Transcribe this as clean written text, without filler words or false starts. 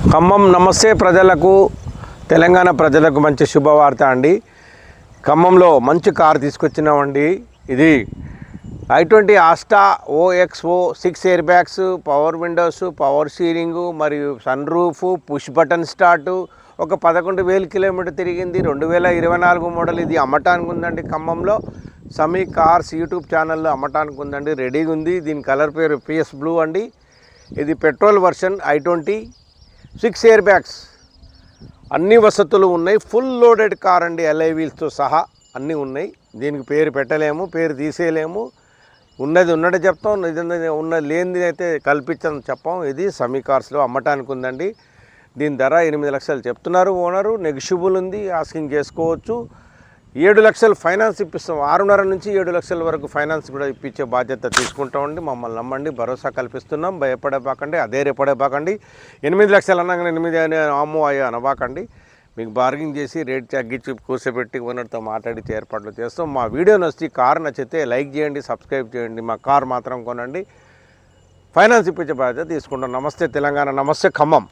ఖమ్మం నమస్తే ప్రజలకు, తెలంగాణ ప్రజలకు మంచి శుభవార్త అండి. ఖమ్మంలో మంచి కారు తీసుకొచ్చినామండి. ఇది i20 Asta OXO 6 air bags, power windows, power steering మరియు sun roof, push button start. ఒక 11,000 కిలోమీటర్ తిరిగింది. 2024 మోడల్. ఇది అమ్మటానికి ఉందండి. ఖమ్మంలో సమీ కార్స్ యూట్యూబ్ ఛానల్లో అమ్మటానికి ఉందండి. రెడీగా ఉంది. దీని కలర్ పేరు PS బ్లూ అండి. ఇది petrol version i20 6 air bags, అన్ని వసతులు ఉన్నాయి. ఫుల్ లోడెడ్ కార్ అండి, LI వీల్స్తో సహా అన్నీ ఉన్నాయి. దీనికి పేరు పెట్టలేము, పేరు తీసేయలేము. ఉన్నది ఉన్నట్టు చెప్తాం, ఉన్నది లేనిది అయితే కల్పించడం చెప్పాం. ఇది సమీ కార్స్లో అమ్మటానికి ఉందండి. దీని ధర 8 లక్షలు చెప్తున్నారు ఓనరు. నెగిషియబుల్ ఉంది, ఆస్కింగ్ చేసుకోవచ్చు. 7 లక్షలు ఫైనాన్స్ ఇప్పిస్తాం. 6.5 నుంచి 7 లక్షల వరకు ఫైనాన్స్ కూడా ఇప్పించే బాధ్యత తీసుకుంటామండి. మమ్మల్ని నమ్మండి, భరోసా కల్పిస్తున్నాం. భయపడబాకండి, రేపడబాకండి. 8 లక్షలు అనగానే 8 అమ్మో అయ్యో అనబాకండి. మీకు బార్గింగ్ చేసి రేట్ తగ్గించి కూర్చోబెట్టి ఓనర్తో మాట్లాడి ఏర్పాట్లు చేస్తాం. మా వీడియో నచ్చి కారు నచ్చితే లైక్ చేయండి, సబ్స్క్రైబ్ చేయండి. మా కారు మాత్రం కొనండి, ఫైనాన్స్ ఇప్పించే బాధ్యత తీసుకుంటాం. నమస్తే తెలంగాణ, నమస్తే ఖమ్మం.